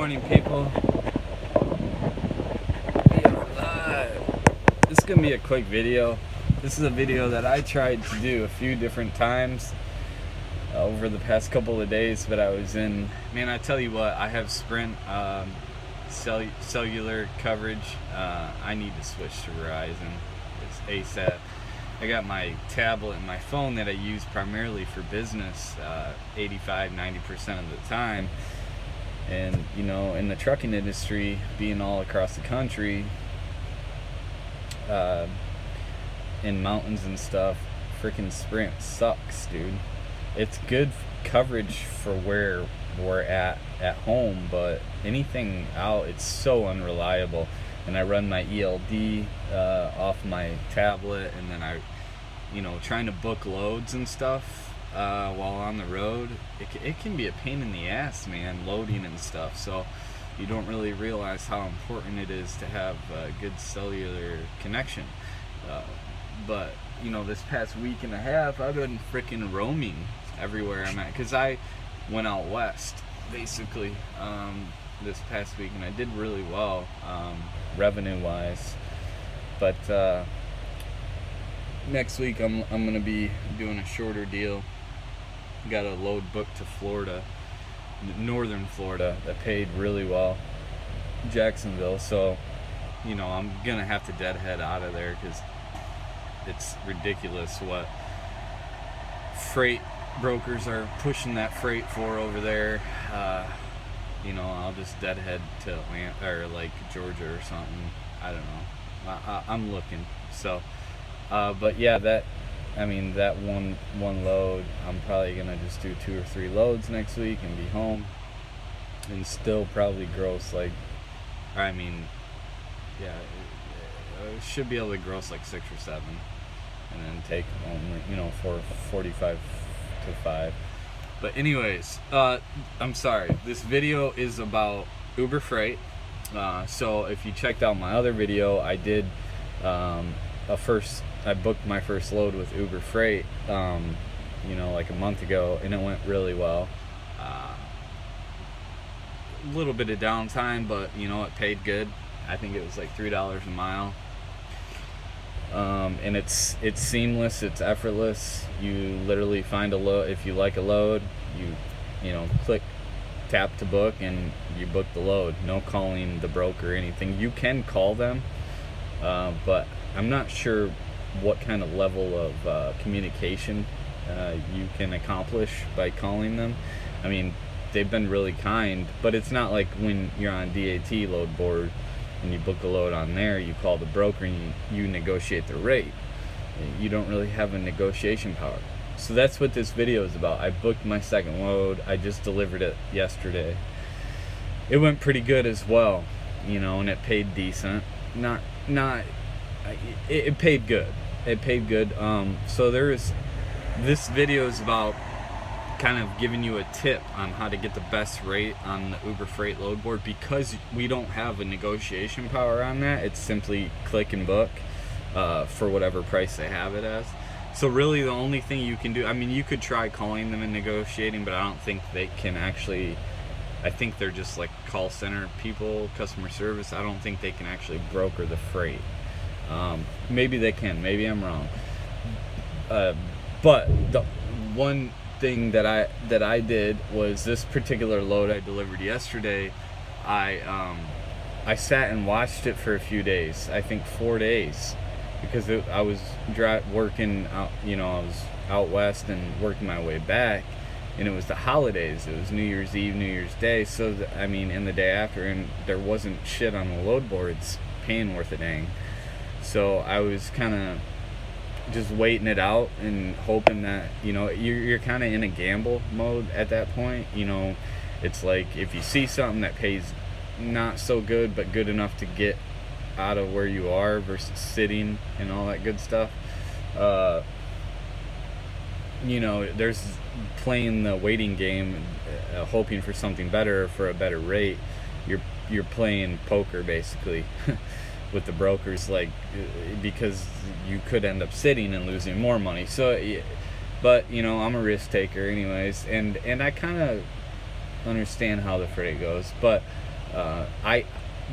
morning, people. This is gonna be a quick video. This is a video that I tried to do a few different times over the past couple of days, but I was in, man, I tell you what, I have Sprint cellular coverage. I need to switch to Verizon. It's ASAP. I got my tablet and my phone that I use primarily for business 85-90% of the time. And you know, in the trucking industry, being all across the country, in mountains and stuff, freaking Sprint sucks, dude. It's good coverage for where we're at home, but anything out, it's so unreliable. And I run my ELD off my tablet, and then trying to book loads and stuff while on the road, it can be a pain in the ass, man, loading and stuff. So you don't really realize how important it is to have a good cellular connection. But you know, this past week and a half, I've been freaking roaming everywhere I'm at, because I went out west basically this past week, and I did really well revenue wise. But next week I'm gonna be doing a shorter deal. Got a load booked to Florida, northern Florida, that paid really well, Jacksonville. So you know, I'm gonna have to deadhead out of there because it's ridiculous what freight brokers are pushing that freight for over there. You know, I'll just deadhead to Atlanta or like Georgia or something. I don't know. I'm looking. So, but yeah, that one load, I'm probably gonna just do 2 or 3 loads next week and be home, and still probably gross like, I should be able to gross like 6 or 7, and then take home, you know, for 45 to 5. But anyways, I'm sorry. This video is about Uber Freight. So if you checked out my other video, I did I booked my first load with Uber Freight, you know, like a month ago, and it went really well. A little bit of downtime, but you know, it paid good. I think it was like $3 a mile. And it's seamless, it's effortless. You literally find a load. If you like a load, you know, click tap to book, and you book the load. No calling the broker or anything. You can call them, but I'm not sure what kind of level of communication you can accomplish by calling them. I mean, they've been really kind, but it's not like when you're on DAT Loadboard and you book a load on there, you call the broker and you negotiate the rate. You don't really have a negotiation power. So that's what this video is about. I booked my second load. I just delivered it yesterday. It went pretty good as well, you know, and it paid decent. It paid good. It paid good. So this video is about kind of giving you a tip on how to get the best rate on the Uber Freight load board, because we don't have a negotiation power on that. It's simply click and book for whatever price they have it as. So really the only thing you can do, I mean, you could try calling them and negotiating, but I don't think they can actually, I think they're just like call center people, customer service. I don't think they can actually broker the freight. Maybe they can, maybe I'm wrong. But the one thing that I did was, this particular load I delivered yesterday, I sat and watched it for a few days, I think 4 days, because I was working out, you know, I was out west and working my way back, and it was the holidays. It was New Year's Eve, New Year's Day, so and the day after, and there wasn't shit on the load boards paying worth a dang. So I was kind of just waiting it out and hoping that, you know, you're kind of in a gamble mode at that point. You know, it's like if you see something that pays not so good but good enough to get out of where you are versus sitting and all that good stuff, you know, there's playing the waiting game, hoping for something better, for a better rate. You're playing poker basically with the brokers, like, because you could end up sitting and losing more money. So, but you know, I'm a risk taker anyways, and I kind of understand how the freight goes. But I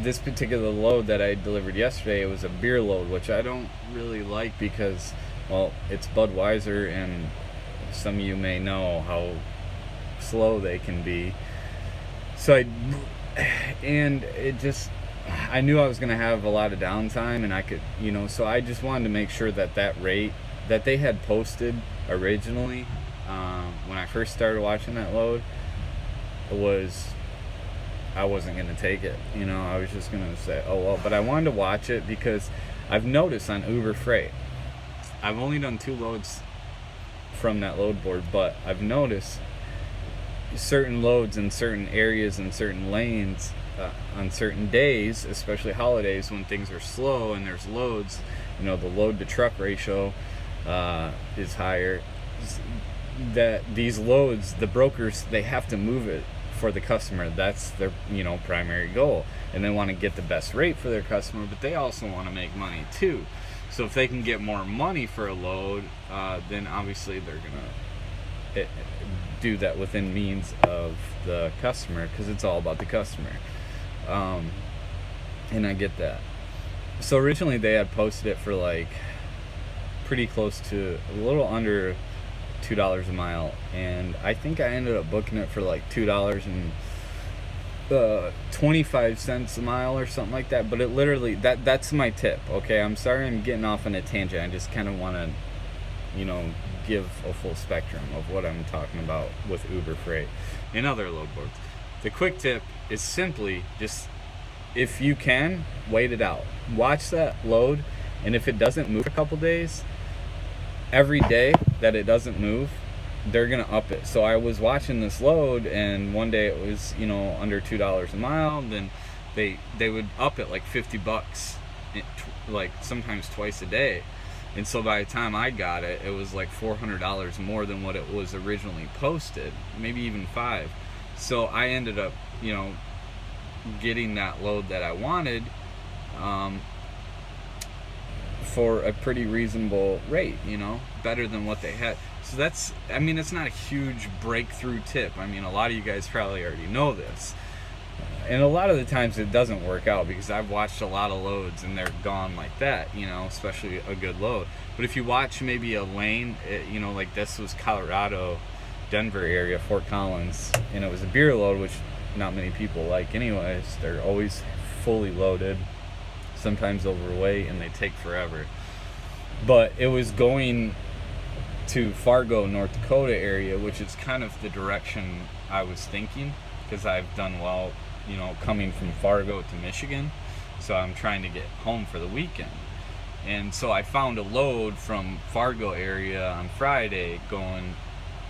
this particular load that I delivered yesterday, it was a beer load, which I don't really like because, well, it's Budweiser, and some of you may know how slow they can be. So I knew I was going to have a lot of downtime, and I could, so I just wanted to make sure that rate that they had posted originally, when I first started watching that load, I wasn't going to take it. I was just going to say, oh well, but I wanted to watch it because I've noticed on Uber Freight, I've only done 2 loads from that load board, but I've noticed certain loads in certain areas and certain lanes, on certain days, especially holidays when things are slow and there's loads, the load to truck ratio is higher, that these loads, the brokers, they have to move it for the customer. That's their primary goal, and they want to get the best rate for their customer, but they also want to make money too. So if they can get more money for a load, then obviously they're gonna do that within means of the customer, because it's all about the customer. And I get that. So originally they had posted it for like pretty close to a little under $2 a mile, and I think I ended up booking it for like $2.25 a mile or something like that. But it literally, that's my tip. Okay, I'm sorry I'm getting off on a tangent. I just kind of want to give a full spectrum of what I'm talking about with Uber Freight and other load boards. The quick tip is simply just, if you can, wait it out. Watch that load, and if it doesn't move for a couple days, every day that it doesn't move, they're gonna up it. So I was watching this load, and one day it was under $2 a mile. Then they would up it like $50, like sometimes twice a day. And so by the time I got it, it was like $400 more than what it was originally posted, maybe even $5. So I ended up, getting that load that I wanted, for a pretty reasonable rate, better than what they had. So it's not a huge breakthrough tip. A lot of you guys probably already know this. And a lot of the times it doesn't work out, because I've watched a lot of loads and they're gone like that, especially a good load. But if you watch maybe a lane, like this was Colorado, Denver area, Fort Collins, and it was a beer load, which not many people like anyways. They're always fully loaded, sometimes overweight, and they take forever. But it was going to Fargo, North Dakota area, which is kind of the direction I was thinking, because I've done well, coming from Fargo to Michigan. So I'm trying to get home for the weekend. And so I found a load from Fargo area on Friday going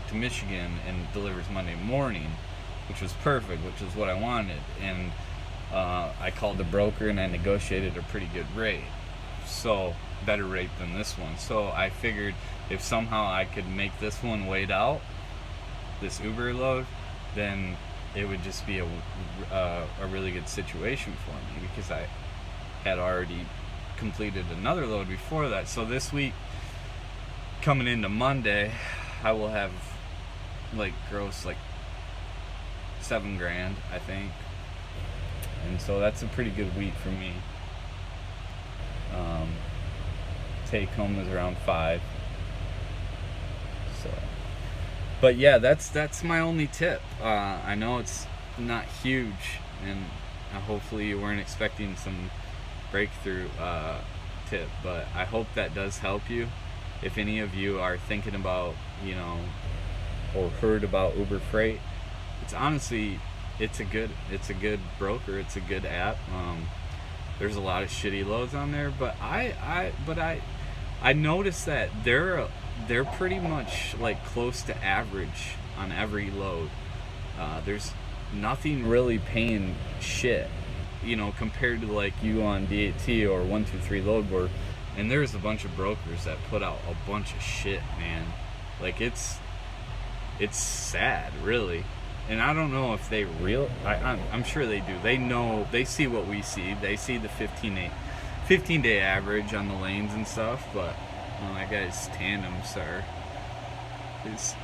to Michigan, and delivers Monday morning, which was perfect, which is what I wanted. And I called the broker, and I negotiated a pretty good rate, so better rate than this one. So I figured if somehow I could make this one wait out, this Uber load, then it would just be a really good situation for me, because I had already completed another load before that. So this week, coming into Monday, I will have gross $7,000, I think. And so that's a pretty good week for me. Take home is around 5. So, but yeah, that's my only tip. I know it's not huge, and hopefully you weren't expecting some breakthrough tip, but I hope that does help you. If any of you are thinking about, or heard about Uber Freight, it's honestly, it's a good broker. It's a good app. There's a lot of shitty loads on there, but I noticed that they're pretty much close to average on every load. There's nothing really paying shit, compared to you on DAT or 123 Loadboard. And there's a bunch of brokers that put out a bunch of shit, man. It's sad, really. And I don't know if they I'm sure they do. They know, they see what we see. They see the 15-day average on the lanes and stuff, but that guy's tandems his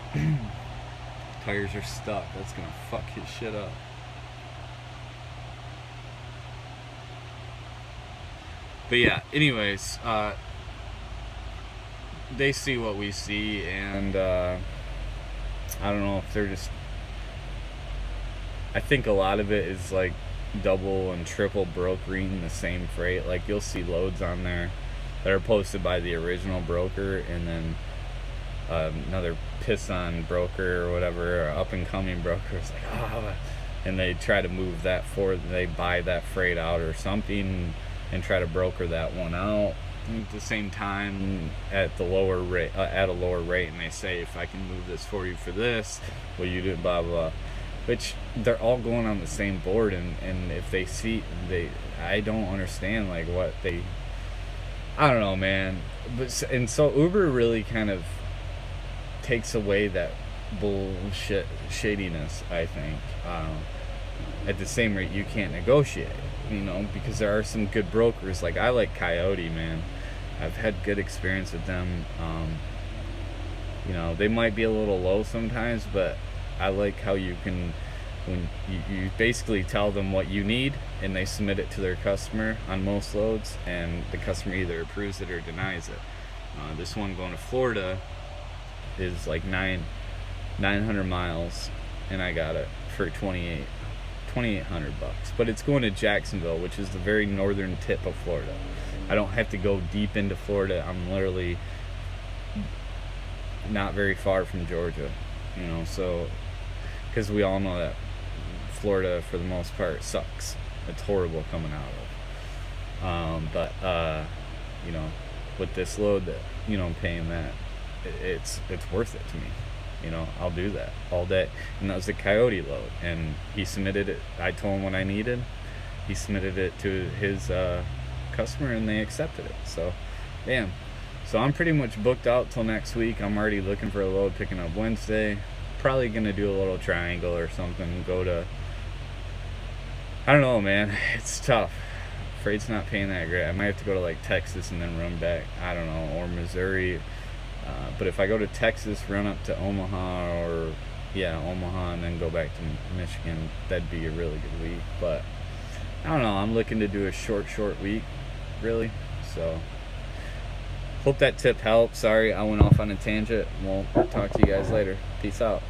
tires are stuck. That's gonna fuck his shit up. But yeah, anyways, they see what we see, and I don't know if they're just. I think a lot of it is like double and triple brokering the same freight. Like you'll see loads on there that are posted by the original broker, and then another piss-on broker or whatever, or up-and-coming broker is like, oh, and they try to move that forward. They buy that freight out or something and try to broker that one out at the same time at the lower rate, at a lower rate, and they say, if I can move this for you for this, will you do blah blah, which they're all going on the same board, and if they see I don't understand like what they, I don't know, man. But and so Uber really kind of takes away that bullshit shadiness, I think. At the same rate, you can't negotiate, because there are some good brokers. Like I like Coyote, man. I've had good experience with them. They might be a little low sometimes, but I like how you can, when you basically tell them what you need and they submit it to their customer on most loads, and the customer either approves it or denies it. This one going to Florida is like 900 miles, and I got it for $2,800, but it's going to Jacksonville, which is the very northern tip of Florida. I don't have to go deep into Florida. I'm literally not very far from Georgia, so, because we all know that Florida for the most part sucks. It's horrible coming out of. But with this load that I'm paying that, it's worth it to me. I'll do that all day. And that was the Coyote load, and he submitted it. I told him what I needed. He submitted it to his customer, and they accepted it. So, damn. So I'm pretty much booked out till next week. I'm already looking for a load, picking up Wednesday. Probably gonna do a little triangle or something. Go to, I don't know, man. It's tough. Freight's not paying that great. I might have to go to like Texas and then run back. I don't know, or Missouri. But if I go to Texas, run up to Omaha, Omaha, and then go back to Michigan, that'd be a really good week. But I don't know. I'm looking to do a short week, really. So hope that tip helped. Sorry, I went off on a tangent. We'll talk to you guys later. Peace out.